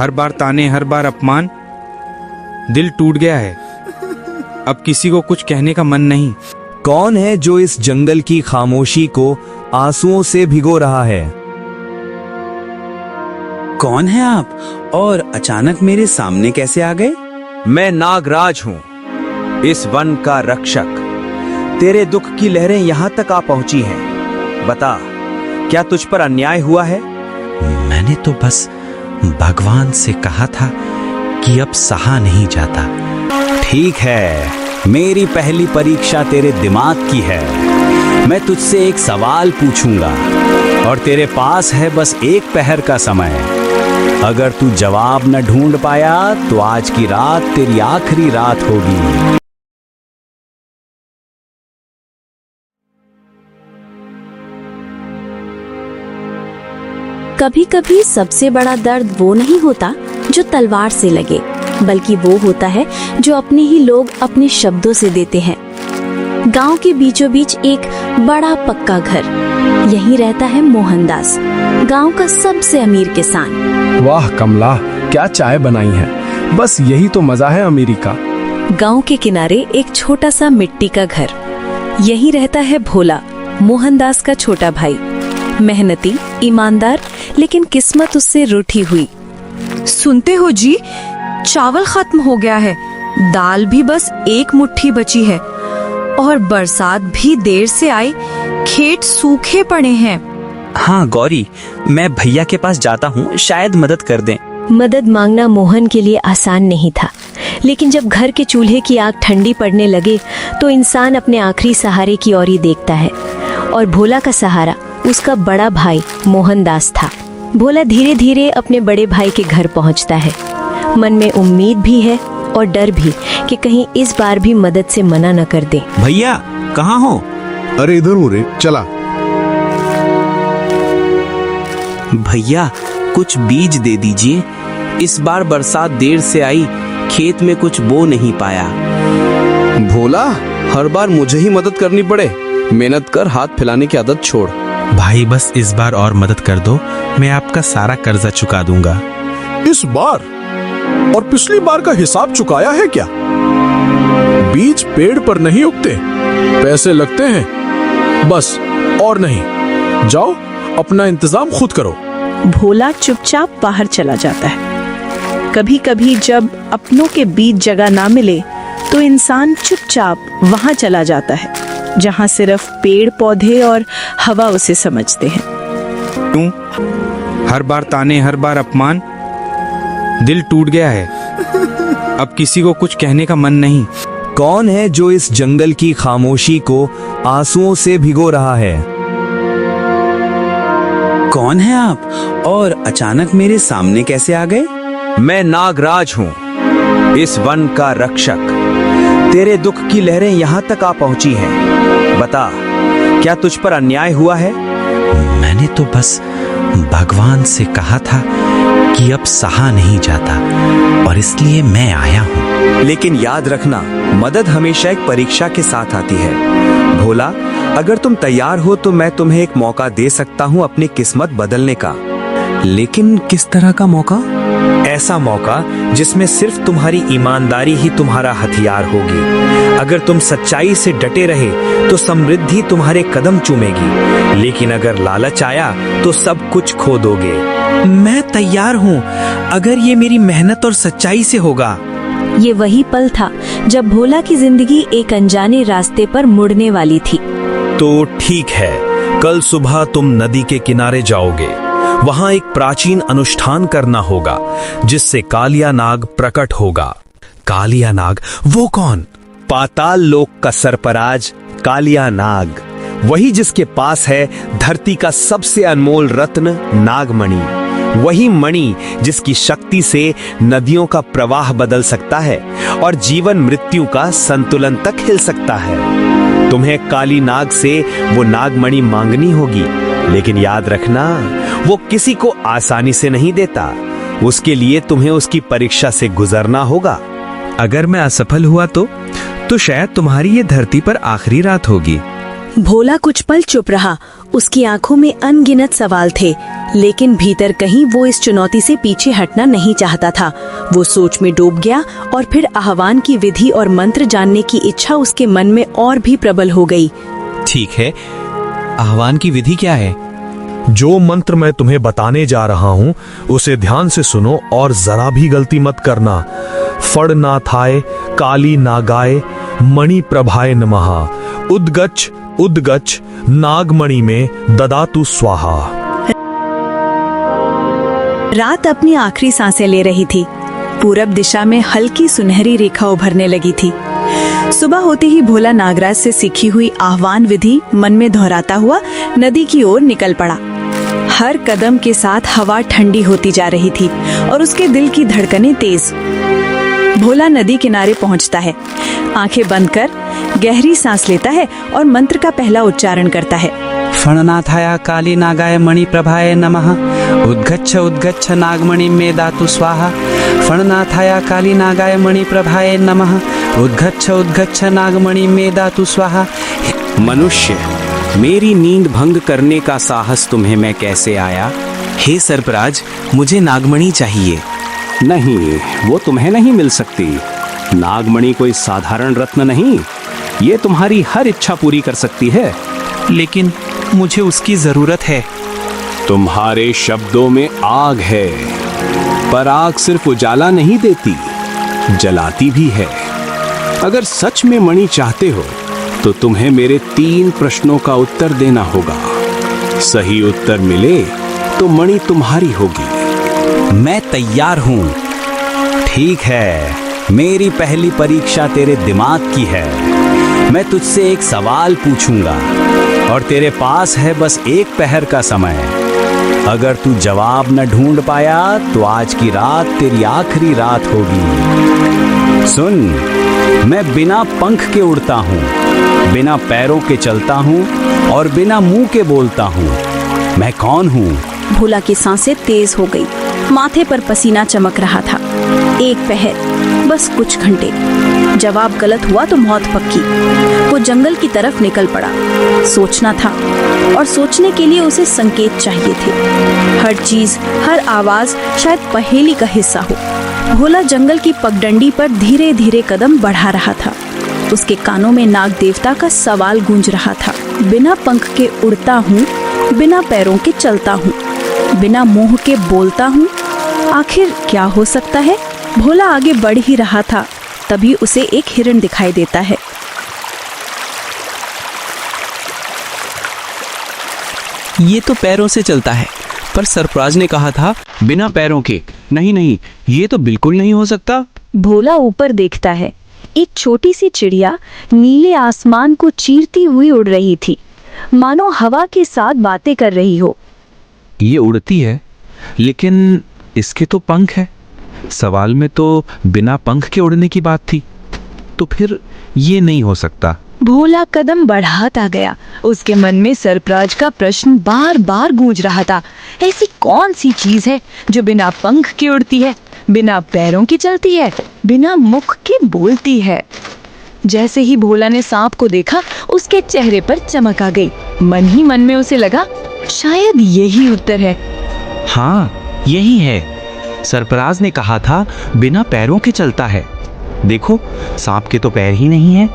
हर बार ताने, हर बार अपमान, दिल टूट गया है। अब किसी को कुछ कहने का मन नहीं। कौन है जो इस जंगल की खामोशी को आंसुओं से भिगो रहा है? कौन है आप और अचानक मेरे सामने कैसे आ गए? मैं नागराज हूँ, इस वन का रक्षक। तेरे दुख की लहरें यहाँ तक आ पहुंची हैं। बता, क्या तुझ पर अन्याय हुआ है? मैंने तो बस भगवान से कहा था कि अब सहा नहीं जाता। ठीक है, मेरी पहली परीक्षा तेरे दिमाग की है। मैं तुझसे एक सवाल पूछूंगा और तेरे पास है बस एक पहर का समय। अगर तू जवाब न ढूंढ पाया तो आज की रात तेरी आखिरी रात होगी। कभी कभी सबसे बड़ा दर्द वो नहीं होता जो तलवार से लगे, बल्कि वो होता है जो अपने ही लोग अपने शब्दों से देते हैं। गांव के बीचों बीच एक बड़ा पक्का घर, यहीं रहता है मोहनदास, गांव का सबसे अमीर किसान। वाह कमला, क्या चाय बनाई है, बस यही तो मजा है अमीरी का। गांव के किनारे एक छोटा सा मिट्टी का घर, यहीं रहता है भोला, मोहनदास का छोटा भाई। मेहनती, ईमानदार, लेकिन किस्मत उससे रूठी हुई। सुनते हो जी, चावल खत्म हो गया है, दाल भी बस एक मुट्ठी बची है और बरसात भी देर से आई, खेत सूखे पड़े हैं। हाँ गौरी, मैं भैया के पास जाता हूँ, शायद मदद कर दें। मदद मांगना मोहन के लिए आसान नहीं था, लेकिन जब घर के चूल्हे की आग ठंडी पड़ने लगे तो इंसान अपने आखिरी सहारे की ओर ही देखता है। और भोला का सहारा उसका बड़ा भाई मोहनदास था। भोला धीरे धीरे अपने बड़े भाई के घर पहुंचता है। मन में उम्मीद भी है और डर भी कि कहीं इस बार भी मदद से मना न कर दे। भैया कहाँ हो? अरे इधर हूँ रे, चला। भैया कुछ बीज दे दीजिए, इस बार बरसात देर से आई, खेत में कुछ बो नहीं पाया। भोला, हर बार मुझे ही मदद करनी पड़े। मेहनत कर, हाथ फैलाने की आदत छोड़। भाई बस इस बार और मदद कर दो, मैं आपका सारा कर्जा चुका दूंगा। इस बार? और पिछली बार का हिसाब चुकाया है क्या? बीज पेड़ पर नहीं उगते, पैसे लगते हैं बस, और नहीं। जाओ, अपना इंतजाम खुद करो। भोला चुपचाप बाहर चला जाता है। कभी कभी जब अपनों के बीच जगह ना मिले तो इंसान चुपचाप वहां चला जाता है जहां सिर्फ पेड़ पौधे और हवा उसे समझते हैं। क्यों? हर बार ताने, हर बार अपमान, दिल टूट गया है। अब किसी को कुछ कहने का मन नहीं। कौन है जो इस जंगल की खामोशी को आंसुओं से भिगो रहा है? कौन है आप और अचानक मेरे सामने कैसे आ गए? मैं नागराज हूँ, इस वन का रक्षक। तेरे दुख की लहरें यहाँ तक आ पहुंची हैं। बता, क्या तुझ पर अन्याय हुआ है? मैंने तो बस भगवान से कहा था कि अब सहा नहीं जाता और इसलिए मैं आया हूँ। लेकिन याद रखना, मदद हमेशा एक परीक्षा के साथ आती है। भोला, अगर तुम तैयार हो तो मैं तुम्हें एक मौका दे सकता हूँ अपनी किस्मत बदलने का। लेकिन किस तरह का मौका? ऐसा मौका जिसमें सिर्फ तुम्हारी ईमानदारी ही तुम्हारा हथियार होगी। अगर तुम सच्चाई से डटे रहे तो समृद्धि तुम्हारे कदम चूमेगी, लेकिन अगर लालच आया तो सब कुछ खो दोगे। मैं तैयार हूँ, अगर ये मेरी मेहनत और सच्चाई से होगा। ये वही पल था जब भोला की जिंदगी एक अनजाने रास्ते पर मुड़ने वाली थी। तो ठीक है, कल सुबह तुम नदी के किनारे जाओगे। वहां एक प्राचीन अनुष्ठान करना होगा जिससे कालिया नाग प्रकट होगा। कालिया नाग? वो कौन? पाताल लोक का सरपराज कालिया नाग, वही जिसके पास है धरती का सबसे अनमोल रत्न नागमणि। वही मणि जिसकी शक्ति से नदियों का प्रवाह बदल सकता है और जीवन मृत्यु का संतुलन तक हिल सकता है। तुम्हें काली नाग से वो नागमणि मांगनी होगी, लेकिन याद रखना, वो किसी को आसानी से नहीं देता। उसके लिए तुम्हें उसकी परीक्षा से गुजरना होगा। अगर मैं असफल हुआ तो शायद तुम्हारी ये धरती पर आखिरी रात होगी। भोला कुछ पल चुप रहा। उसकी आंखों में अनगिनत सवाल थे, लेकिन भीतर कहीं वो इस चुनौती से पीछे हटना नहीं चाहता था। वो सोच में डूब गया और फिर आह्वान की विधि और मंत्र जानने की इच्छा उसके मन में और भी प्रबल हो गई। ठीक है, आह्वान की विधि क्या है? जो मंत्र मैं तुम्हें बताने जा रहा हूं उसे ध्यान से सुनो और जरा भी गलती मत करना। फड़ ना थाए काली नागाय मणि प्रभाय नमः। उद्गच्छ उद्गच्छ नागमणि में ददातु स्वाहा। रात अपनी आखिरी सांसें ले रही थी। पूरब दिशा में हल्की सुनहरी रेखा उभरने लगी थी। सुबह होते ही भोला नागराज से सीखी हुई आह्वान विधि मन में दोहराता हुआ नदी की ओर निकल पड़ा। हर कदम के साथ हवा ठंडी होती जा रही थी और उसके दिल की धड़कनें तेज। भोला नदी किनारे पहुंचता है, आंखें बंद कर गहरी सांस लेता है और मंत्र का पहला उच्चारण करता है। फणनाथाया काली नागाय मणि प्रभाय नमः। उद्गच्छ उद्गच्छ नागमणि में दातु स्वाहा। फणनाथाया काली नागाय मणि प्रभाय नमः। उद्गच्छ उद्गच्छ नागमणि में दातु स्वाहा। मनुष्य, मेरी नींद भंग करने का साहस तुम्हें मैं कैसे आया? हे सर्पराज, मुझे नागमणि चाहिए। नहीं, वो तुम्हें नहीं मिल सकती। नागमणि कोई साधारण रत्न नहीं, ये तुम्हारी हर इच्छा पूरी कर सकती है। लेकिन मुझे उसकी जरूरत है। तुम्हारे शब्दों में आग है, पर आग सिर्फ उजाला नहीं देती, जलाती भी है। अगर सच में मणि चाहते हो तो तुम्हें मेरे 3 प्रश्नों का उत्तर देना होगा। सही उत्तर मिले तो मणि तुम्हारी होगी। मैं तैयार हूँ। ठीक है, मेरी पहली परीक्षा तेरे दिमाग की है। मैं तुझसे एक सवाल पूछूंगा और तेरे पास है बस 1 पहर का समय। अगर तू जवाब न ढूंढ पाया तो आज की रात तेरी आखिरी रात होगी। सुन, मैं बिना पंख के उड़ता हूँ, बिना पैरों के चलता हूँ और बिना मुंह के बोलता हूँ। मैं कौन हूँ? भोला की सांसें तेज हो गई, माथे पर पसीना चमक रहा था। 1 पहर, बस कुछ घंटे। जवाब गलत हुआ तो मौत पक्की। वो जंगल की तरफ निकल पड़ा। सोचना था और सोचने के लिए उसे संकेत चाहिए थे। हर चीज, हर आवाज शायद पहेली का हिस्सा हो। भोला जंगल की पगडंडी पर धीरे धीरे कदम बढ़ा रहा था। उसके कानों में नाग देवता का सवाल गूंज रहा था। बिना पंख के उड़ता हूँ, बिना पैरों के चलता हूँ, बिना मुंह के बोलता हूँ। आखिर क्या हो सकता है? भोला आगे बढ़ ही रहा था, तभी उसे एक हिरण दिखाई देता है। ये तो पैरों से चलता है, पर सरफराज ने कहा था बिना पैरों के। नहीं नहीं, ये तो बिल्कुल नहीं हो सकता। भोला ऊपर देखता है। एक छोटी सी चिड़िया नीले आसमान को चीरती हुई उड़ रही थी, मानो हवा के साथ बातें कर रही हो। ये उड़ती है, लेकिन इसके तो पंख है। सवाल में तो बिना पंख के उड़ने की बात थी, तो फिर ये नहीं हो सकता। भोला कदम बढ़ाता गया। उसके मन में सरफराज का प्रश्न बार बार गूंज रहा था। ऐसी कौन सी चीज है जो बिना पंख के उड़ती है, बिना पैरों की चलती है, बिना मुख के बोलती है? जैसे ही भोला ने सांप को देखा, उसके चेहरे पर चमक आ गई। मन ही मन में उसे लगा, शायद यही उत्तर है। हाँ, यही है। सरफराज ने कहा था बिना पैरों के चलता है। देखो, सांप के तो पैर ही नहीं है।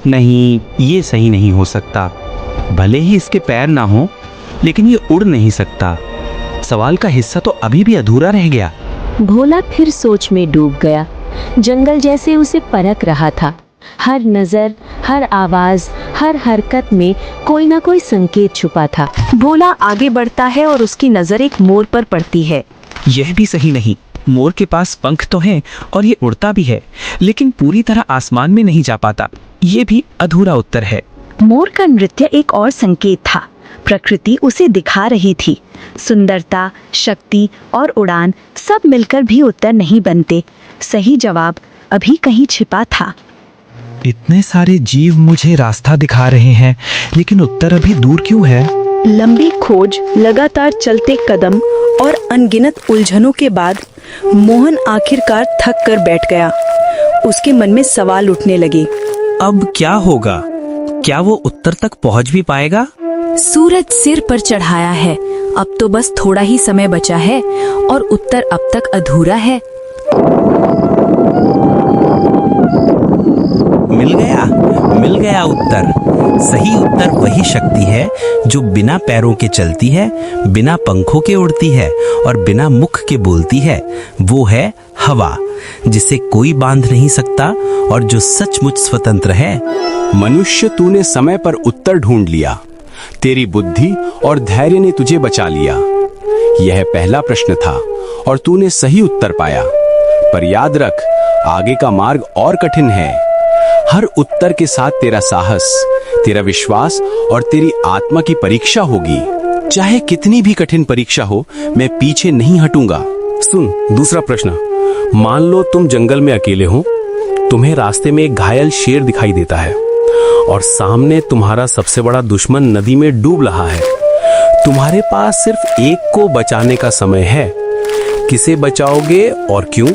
नहीं, ये सही नहीं हो सकता। भले ही इसके पैर ना हो, लेकिन ये उड़ नहीं सकता। सवाल का हिस्सा तो अभी भी अधूरा रह गया। भोला फिर सोच में डूब गया। जंगल जैसे उसे परख रहा था। हर नजर, हर आवाज, हर हरकत में कोई ना कोई संकेत छुपा था। भोला आगे बढ़ता है और उसकी नजर एक मोर पर पड़ती है। यह भी सही नहीं। मोर के पास पंख तो हैं और ये उड़ता भी है, लेकिन पूरी तरह आसमान में नहीं जा पाता। ये भी अधूरा उत्तर है। मोर का नृत्य एक और संकेत था। प्रकृति उसे दिखा रही थी। सुंदरता, शक्ति और उड़ान सब मिलकर भी उत्तर नहीं बनते। सही जवाब अभी कहीं छिपा था। इतने सारे जीव मुझे रास्ता दिखा रहे हैं, लेकिन उत्तर अभी दूर क्यों है? लंबी खोज, लगातार चलते कदम और अनगिनत उलझनों के बाद मोहन आखिरकार थक कर बैठ गया। उसके मन में सवाल उठने लगे। अब क्या होगा? क्या वो उत्तर तक पहुंच भी पाएगा? सूरज सिर पर चढ़ाया है, अब तो बस थोड़ा ही समय बचा है और उत्तर अब तक अधूरा है। मिल गया उत्तर। सही उत्तर वही शक्ति है जो बिना पैरों के चलती है, बिना पंखों के उड़ती है और बिना मुख के बोलती है। वो है हवा, जिसे कोई बांध नहीं सकता और जो सचमुच स्वतंत्र है। मनुष्य, तूने समय पर उत्तर ढूंढ लिया। तेरी बुद्धि और धैर्य ने तुझे बचा लिया। यह पहला प्रश्न था और तूने सही उत्तर पाया। पर याद रख, आगे का मार्ग और कठिन है। हर उत्तर के साथ तेरा साहस, तेरा विश्वास और तेरी आत्मा की परीक्षा होगी। चाहे कितनी भी कठिन परीक्षा हो, मैं पीछे नहीं हटूंगा। सुन, दूसरा प्रश्न। मान लो तुम जंगल में अकेले हो, तुम्हें रास्ते में एक घायल शेर दिखाई देता है और सामने तुम्हारा सबसे बड़ा दुश्मन नदी में डूब रहा है। तुम्हारे पास सिर्फ एक को बचाने का समय है। किसे बचाओगे और क्यों?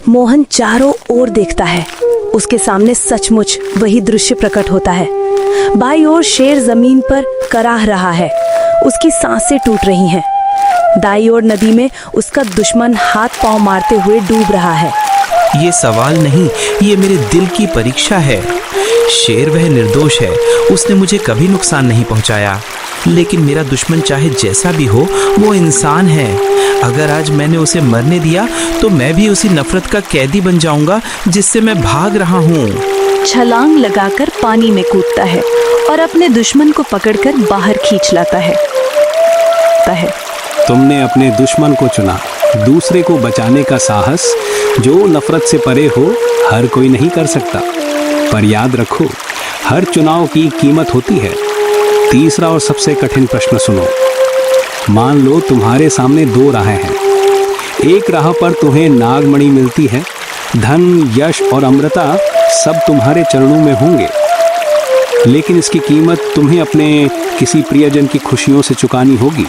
मोहन चारों ओर देखता है। उसके सामने सचमुच वही दृश्य प्रकट होता है। बाईं ओर शेर जमीन पर कराह रहा है, उसकी सांसें टूट रही हैं। दाईं ओर नदी में उसका दुश्मन हाथ पांव मारते हुए डूब रहा है। ये सवाल नहीं, ये मेरे दिल की परीक्षा है। शेर वह निर्दोष है, उसने मुझे कभी नुकसान नहीं पहुंचाया। लेकिन मेरा दुश्मन चाहे जैसा भी हो, वो इंसान है। अगर आज मैंने उसे मरने दिया तो मैं भी उसी नफरत का कैदी बन जाऊंगा जिससे मैं भाग रहा हूँ। छलांग लगाकर पानी में कूदता है और अपने दुश्मन को पकड़कर बाहर खींच लाता है। तुमने अपने दुश्मन को चुना। दूसरे को बचाने का साहस जो नफरत से परे हो, हर कोई नहीं कर सकता। पर याद रखो, हर चुनाव की कीमत होती है। तीसरा और सबसे कठिन प्रश्न सुनो। मान लो तुम्हारे सामने दो राहें हैं। एक राह पर तुम्हें नागमणि मिलती है। धन, यश और अमृता सब तुम्हारे चरणों में होंगे, लेकिन इसकी कीमत तुम्हें अपने किसी प्रियजन की खुशियों से चुकानी होगी।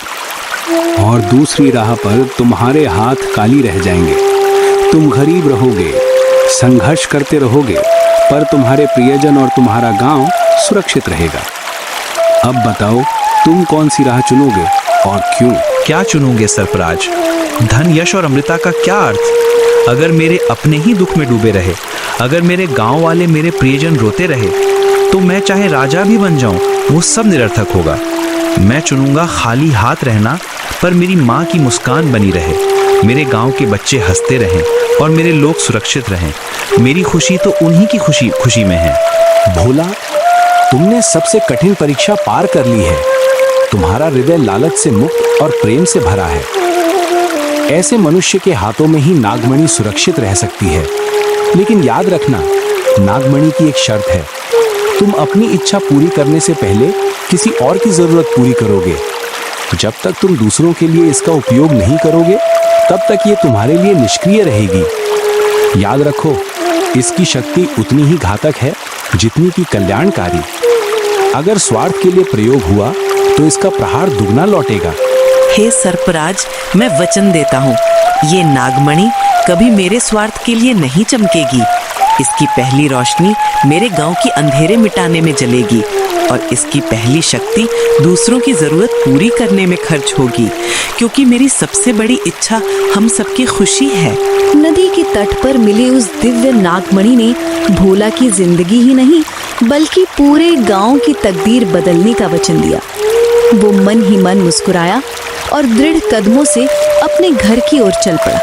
और दूसरी राह पर तुम्हारे हाथ काली रह जाएंगे। तुम गरीब रहोगे, संघर्ष करते रहोगे, पर तुम्हारे प्रियजन और तुम्हारा गांव सुरक्षित रहेगा। अब बताओ, तुम कौन सी राह चुनोगे और क्यों? क्या चुनोगे सरफराज? धन, यश और अमृता का क्या अर्थ अगर मेरे अपने ही दुख में डूबे रहे, अगर मेरे गांव वाले, मेरे प्रियजन रोते रहे, तो मैं चाहे राजा भी बन जाऊं, वो सब निरर्थक होगा। मैं चुनूंगा खाली हाथ रहना, पर मेरी माँ की मुस्कान बनी रहे, मेरे गांव के बच्चे हंसते रहें और मेरे लोग सुरक्षित रहें। मेरी खुशी तो उन्हीं की खुशी में है। भोला, तुमने सबसे कठिन परीक्षा पार कर ली है। तुम्हारा हृदय लालच से मुक्त और प्रेम से भरा है। ऐसे मनुष्य के हाथों में ही नागमणि सुरक्षित रह सकती है। लेकिन याद रखना, नागमणि की एक शर्त है। तुम अपनी इच्छा पूरी करने से पहले किसी और की जरूरत पूरी करोगे। जब तक तुम दूसरों के लिए इसका उपयोग नहीं करोगे, तब तक ये तुम्हारे लिए निष्क्रिय रहेगी। याद रखो, इसकी शक्ति उतनी ही घातक है जितनी की कल्याणकारी। अगर स्वार्थ के लिए प्रयोग हुआ तो इसका प्रहार दुगना लौटेगा। हे सर्पराज, मैं वचन देता हूँ, ये नागमणि कभी मेरे स्वार्थ के लिए नहीं चमकेगी। इसकी पहली रोशनी मेरे गांव की अंधेरे मिटाने में जलेगी और इसकी पहली शक्ति दूसरों की जरूरत पूरी करने में खर्च होगी, क्योंकि मेरी सबसे बड़ी इच्छा हम सबकी खुशी है। नदी के तट पर मिली उस दिव्य नागमणि ने भोला की जिंदगी ही नहीं, बल्कि पूरे गांव की तकदीर बदलने का वचन दिया। वो मन ही मन मुस्कुराया और दृढ़ कदमों से अपने घर की ओर चल पड़ा।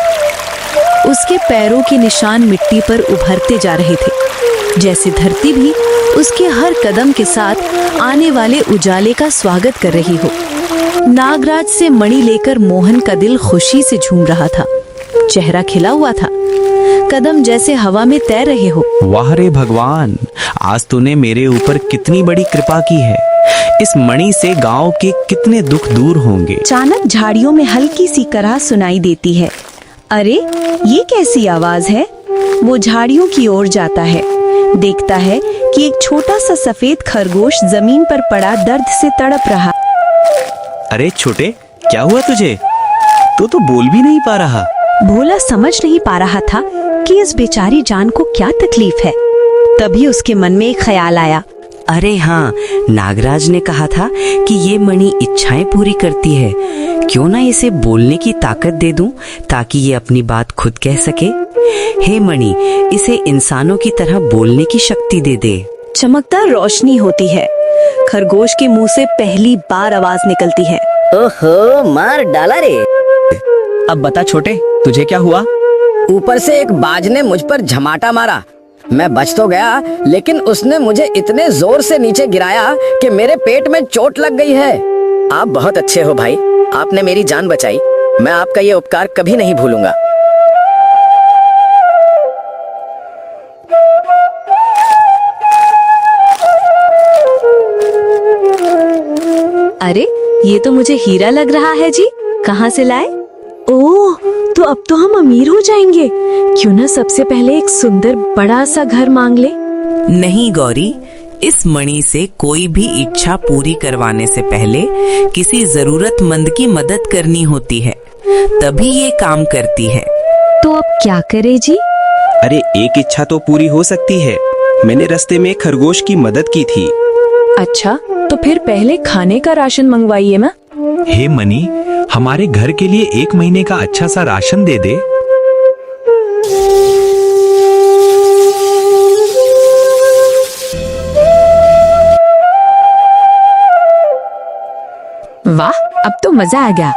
उसके पैरों के निशान मिट्टी पर उभरते जा रहे थे, जैसे धरती भी उसके हर कदम के साथ आने वाले उजाले का स्वागत कर रही हो। नागराज से मणि लेकर मोहन का दिल खुशी से झूम रहा था। चेहरा खिला हुआ था, कदम जैसे हवा में तैर रहे हो। वाह रे भगवान, आज तूने मेरे ऊपर कितनी बड़ी कृपा की है। इस मणि से गांव के कितने दुख दूर होंगे। अचानक झाड़ियों में हल्की सी कराह सुनाई देती है। अरे, ये कैसी आवाज है? वो झाड़ियों की ओर जाता है, देखता है कि एक छोटा सा सफेद खरगोश जमीन पर पड़ा दर्द से तड़प रहा। अरे छोटे, क्या हुआ तुझे? तू तो बोल भी नहीं पा रहा। भोला समझ नहीं पा रहा था कि इस बेचारी जान को क्या तकलीफ है। तभी उसके मन में एक ख्याल आया। अरे हाँ, नागराज ने कहा था कि ये मणि इच्छाएं पूरी करती है। क्यों ना इसे बोलने की ताकत दे दूं ताकि ये अपनी बात खुद कह सके। हे मणि, इसे इंसानों की तरह बोलने की शक्ति दे दे। चमकदार रोशनी होती है। खरगोश के मुंह से पहली बार आवाज निकलती है। ओहो, मार डाला रे। अब बता छोटे, तुझे क्या हुआ? ऊपर से एक बाज ने मुझ पर झमाटा मारा। मैं बच तो गया, लेकिन उसने मुझे इतने जोर से नीचे गिराया कि मेरे पेट में चोट लग गई है। आप बहुत अच्छे हो भाई, आपने मेरी जान बचाई। मैं आपका ये उपकार कभी नहीं भूलूंगा। अरे, ये तो मुझे हीरा लग रहा है जी। कहाँ से लाए? ओह, तो अब तो हम अमीर हो जाएंगे। क्यों ना सबसे पहले एक सुंदर बड़ा सा घर मांग ले। नहीं गौरी, इस मणि से कोई भी इच्छा पूरी करवाने से पहले किसी जरूरतमंद की मदद करनी होती है, तभी ये काम करती है। तो अब क्या करे जी? अरे एक इच्छा तो पूरी हो सकती है। मैंने रास्ते में खरगोश की मदद की थी। अच्छा, तो फिर पहले खाने का राशन मंगवाइए ना। हे मनी, हमारे घर के लिए 1 महीने का अच्छा सा राशन दे दे। वाह, अब तो मजा आ गया।